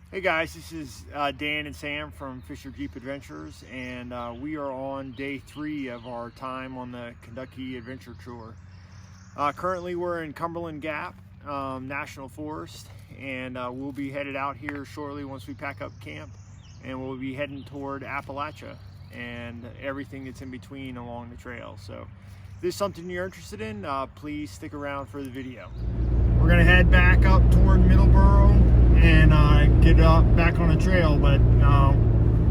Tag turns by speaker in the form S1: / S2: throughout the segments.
S1: Hey guys, this is Dan and Sam from Fisher Jeep Adventures, and we are on day 3 of our time on the Kentucky Adventure Tour. Currently we're in Cumberland Gap National Forest, and we'll be headed out here shortly once we pack up camp, and we'll be heading toward Appalachia and everything that's in between along the trail. So if this is something you're interested in, please stick around for the video. We're gonna head back up toward Middleborough and get back on the trail, but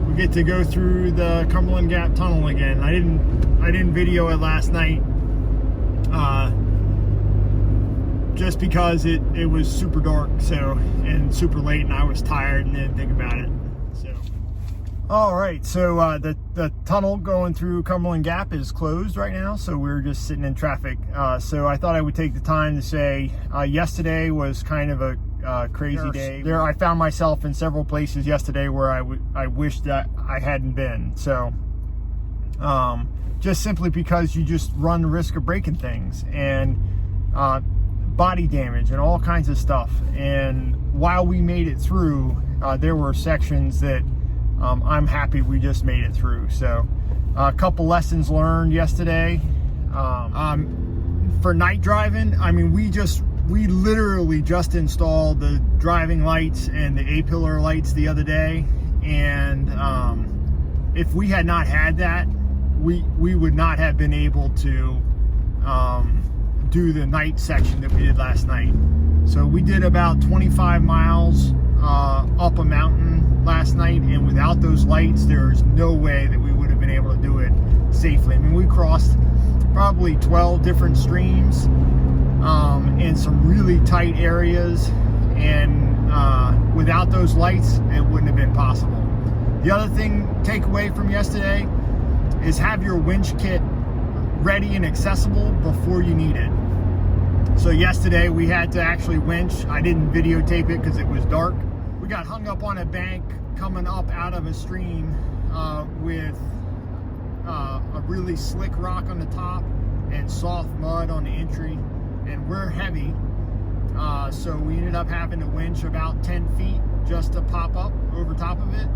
S1: we get to go through the Cumberland Gap Tunnel again. I didn't video it last night just because it was super dark and super late, and I was tired and didn't think about it. So all right, so the tunnel going through Cumberland Gap is closed right now, so we're just sitting in traffic. So I thought I would take the time to say yesterday was kind of a crazy day. I found myself in several places yesterday where I wished that I hadn't been. So just simply because you just run the risk of breaking things and body damage and all kinds of stuff. And while we made it through, there were sections that I'm happy we just made it through. So a couple lessons learned yesterday. For night driving, I mean, we literally just installed the driving lights and the A-pillar lights the other day, and if we had not had that, we would not have been able to do the night section that we did last night. So we did about 25 miles up a mountain last night, and without those lights, there's no way that we would have been able to do it safely. I mean, we crossed probably 12 different streams in some really tight areas, and without those lights, it wouldn't have been possible. The other thing, takeaway from yesterday, is have your winch kit ready and accessible before you need it. So yesterday we had to actually winch. I didn't videotape it because it was dark. We got hung up on a bank coming up out of a stream with a really slick rock on the top and soft mud on the entry, and we're heavy, so we ended up having to winch about 10 feet just to pop up over top of it.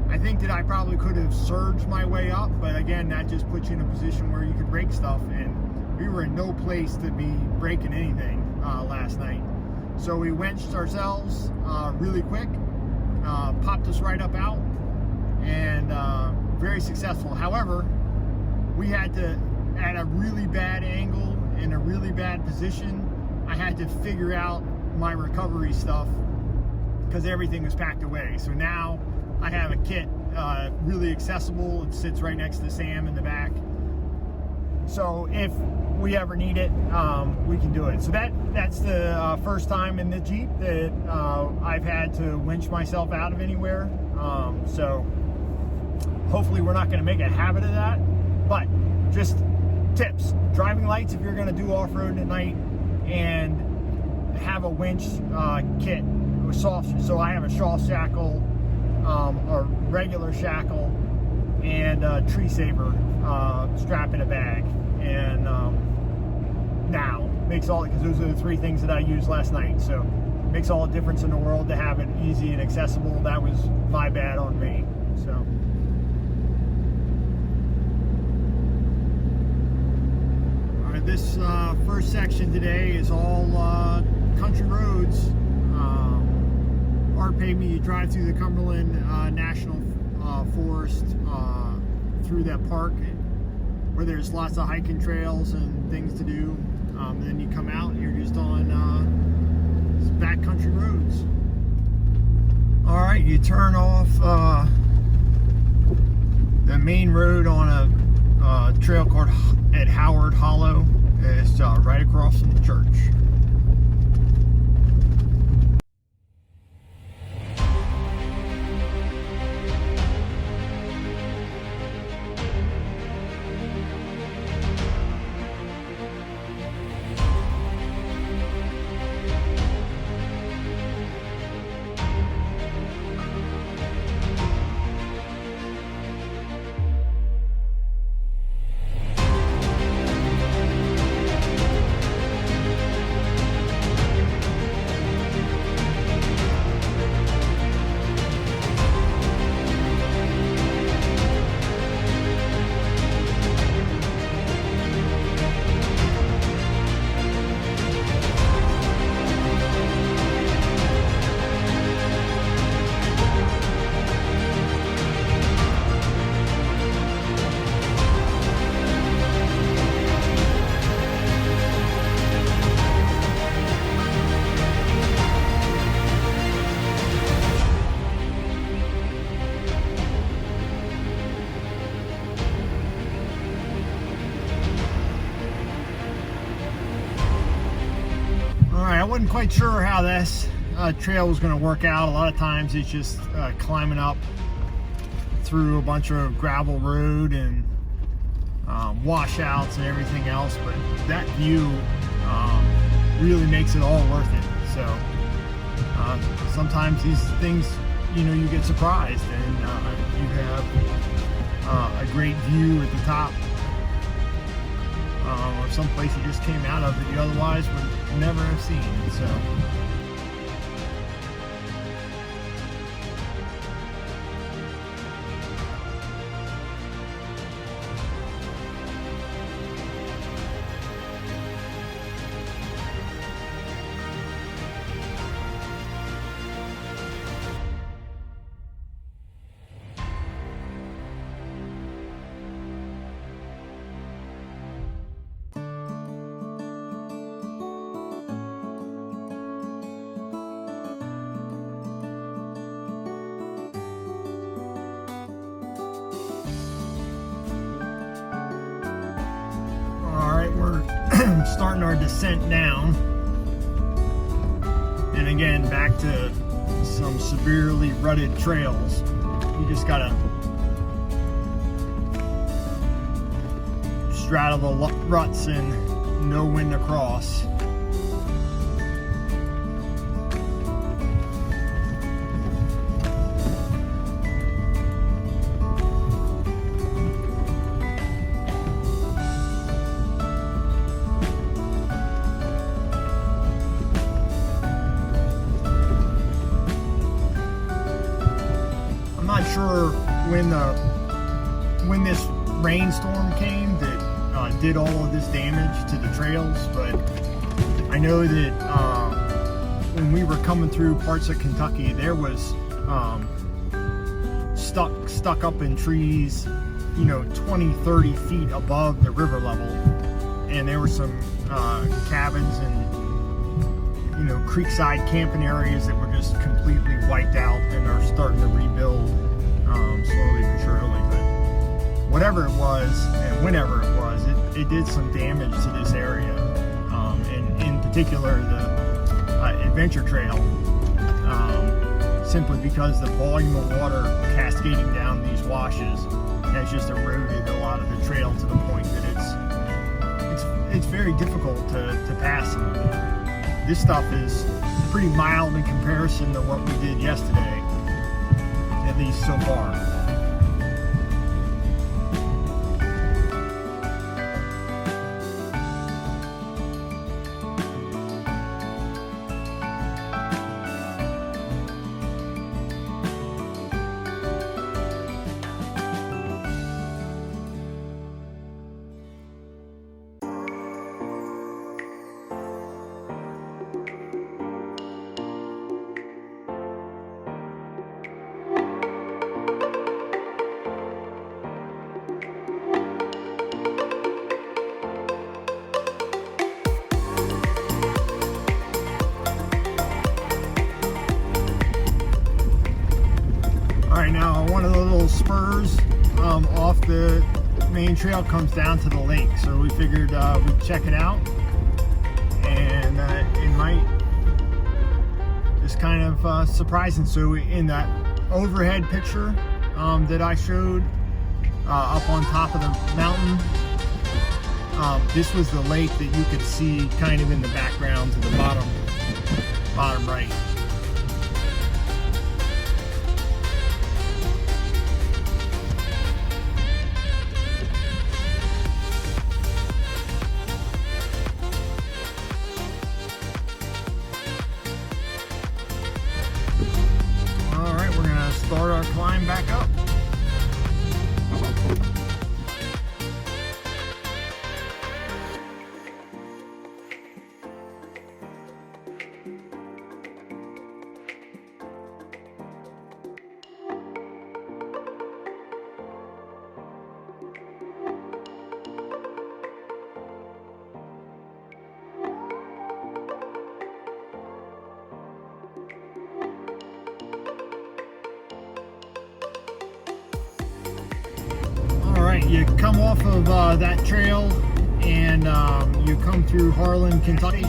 S1: I think that I probably could have surged my way up, but again, that just puts you in a position where you could break stuff, and we were in no place to be breaking anything last night. So we winched ourselves really quick, popped us right up out, and very successful. However, we had to, at a really bad angle, in a really bad position, I had to figure out my recovery stuff because everything was packed away. So now I have a kit really accessible. It sits right next to Sam in the back. So if we ever need it, we can do it. So that's the first time in the Jeep that I've had to winch myself out of anywhere. So hopefully we're not going to make a habit of that, but just tips: driving lights if you're going to do off-road at night, and have a winch kit with soft. So I have a soft shackle, a regular shackle, and a tree saver strap in a bag. And now makes all, because those are the 3 things that I used last night. So it makes all the difference in the world to have it easy and accessible. That was my bad on me. So. This first section today is all country roads. Art paid me to drive through the Cumberland National Forest, through that park where there's lots of hiking trails and things to do. And then you come out and you're just on backcountry roads. All right, you turn off the main road on a trail called at Howard Hollow. It's right across from the church. wasn't quite sure how this trail was going to work out. A lot of times it's just climbing up through a bunch of gravel road and washouts and everything else, but that view really makes it all worth it. So sometimes these things, you know, you get surprised, and you have a great view at the top of some place you just came out of that you otherwise would never have seen. So starting our descent down, and again back to some severely rutted trails. You just gotta straddle the ruts and know when to cross. Sure when this rainstorm came that did all of this damage to the trails, but I know that when we were coming through parts of Kentucky, there was stuck up in trees, you know, 20-30 feet above the river level, and there were some cabins and, you know, creekside camping areas that were just completely wiped out and are starting to rebuild slowly but surely. But whatever it was and whenever it was, it did some damage to this area, and in particular the adventure trail, simply because the volume of water cascading down these washes has just eroded a lot of the trail to the point that it's very difficult to pass them. This stuff is pretty mild in comparison to what we did yesterday, at least so far. Now one of the little spurs off the main trail comes down to the lake, so we figured we'd check it out, and it might just kind of surprising. So in that overhead picture that I showed up on top of the mountain, this was the lake that you could see kind of in the background to the bottom right. Start our climb back up. You come off of that trail and you come through Harlan, Kentucky,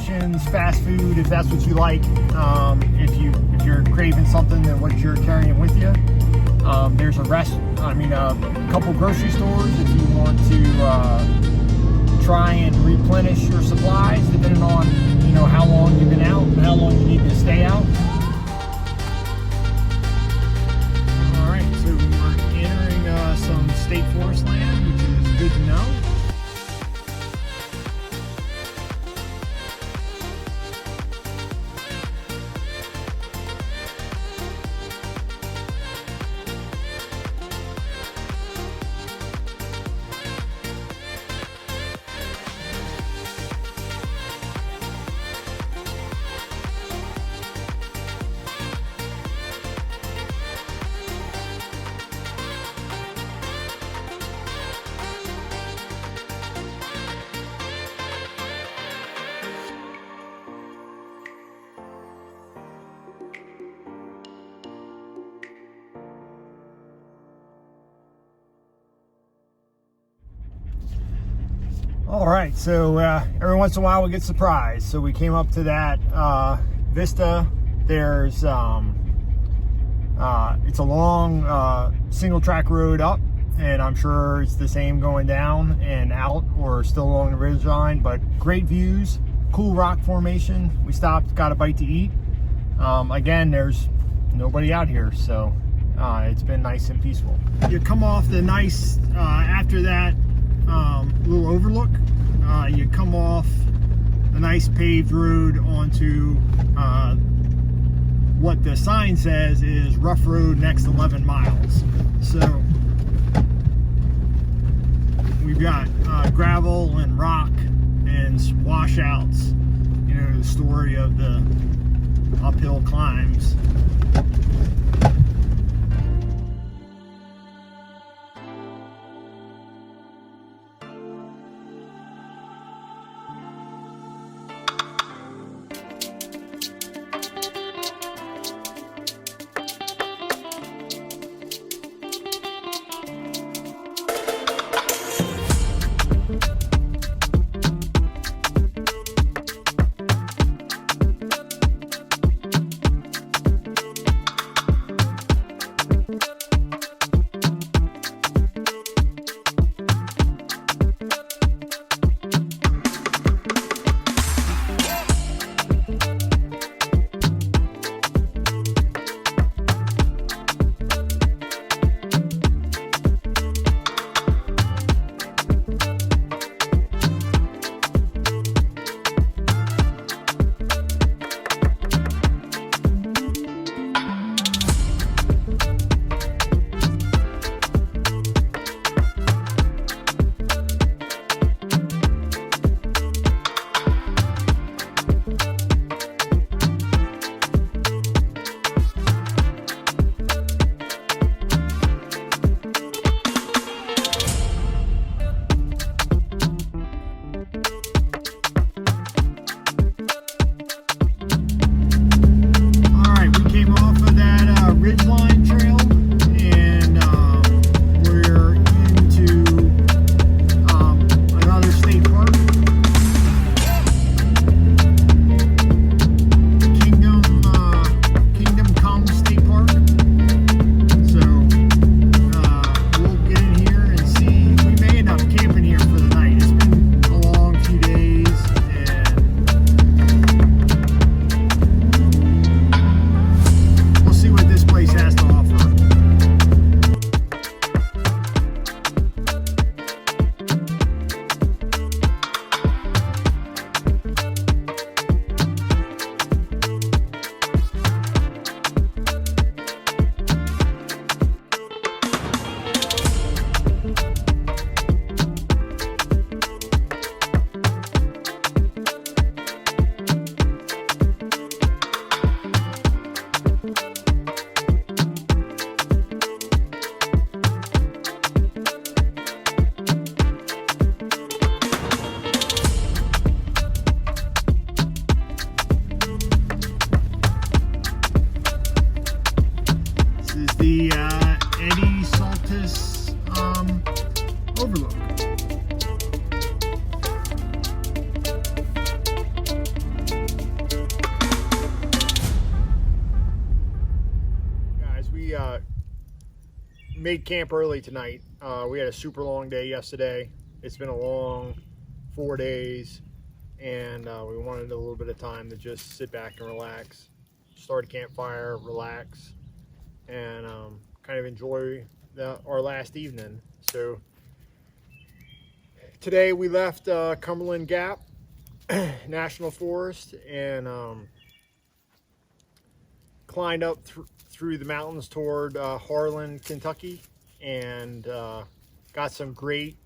S1: fast food if that's what you like. If you're craving something than what you're carrying with you, there's a couple grocery stores if you want to try and replenish your supplies, depending on how long you've been out and how long you need to stay out. All right, so we're entering some state forest land, which is good to know. All right, so every once in a while we get surprised. So we came up to that vista. There's it's a long single track road up, and I'm sure it's the same going down and out or still along the ridge line, but great views, cool rock formation. We stopped, got a bite to eat. Again, there's nobody out here, so it's been nice and peaceful. You come off the nice, after that little overlook, you come off the nice paved road onto what the sign says is rough road next 11 miles. So we've got gravel and rock and washouts, the story of the uphill climbs. Overlook. made camp early tonight. We had a super long day yesterday. It's been a long 4 days, and we wanted a little bit of time to just sit back and relax, start a campfire, relax, and kind of enjoy our last evening. So today we left Cumberland Gap National Forest and climbed up through the mountains toward Harlan, Kentucky, and got some great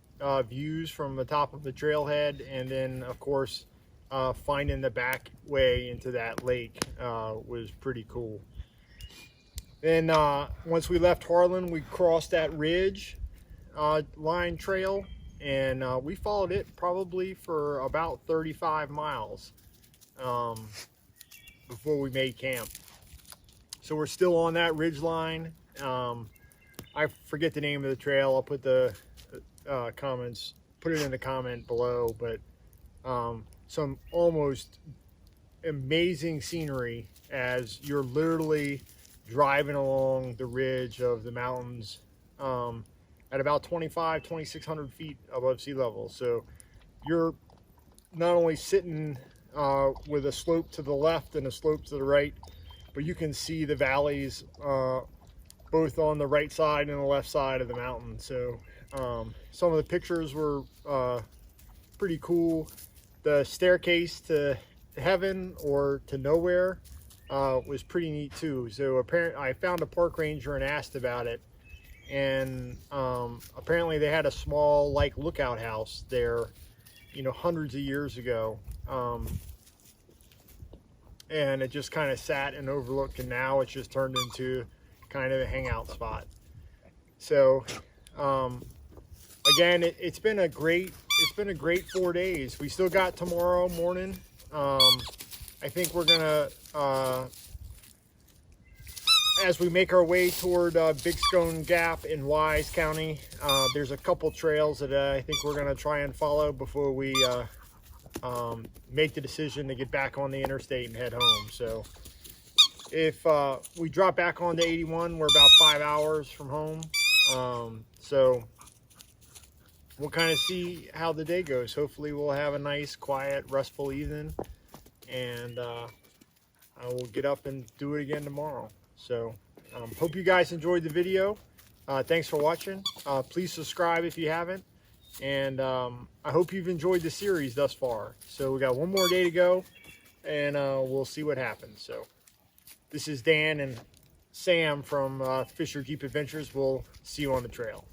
S1: views from the top of the trailhead, and then of course finding the back way into that lake was pretty cool. Then once we left Harlan, we crossed that ridge line trail, and we followed it probably for about 35 miles before we made camp. So we're still on that ridge line. I forget the name of the trail. I'll put the put it in the comment below, but some almost amazing scenery as you're literally driving along the ridge of the mountains at about 2,600 feet above sea level. So you're not only sitting with a slope to the left and a slope to the right, but you can see the valleys both on the right side and the left side of the mountain. So some of the pictures were pretty cool. The staircase to heaven or to nowhere was pretty neat too. So apparently I found a park ranger and asked about it, and apparently they had a small like lookout house there, you know, hundreds of years ago. And it just kind of sat and overlooked, and now it's just turned into kind of a hangout spot. So again, it's been a great 4 days. We still got tomorrow morning. I think we're gonna as we make our way toward Big Stone Gap in Wise County, there's a couple trails that I think we're gonna try and follow before we make the decision to get back on the interstate and head home. So if we drop back onto 81, we're about 5 hours from home. So we'll kind of see how the day goes. Hopefully we'll have a nice, quiet, restful evening, and I will get up and do it again tomorrow. So hope you guys enjoyed the video. Thanks for watching. Please subscribe if you haven't. And I hope you've enjoyed the series thus far. So we got one more day to go, and we'll see what happens. So this is Dan and Sam from Fisher Jeep Adventures. We'll see you on the trail.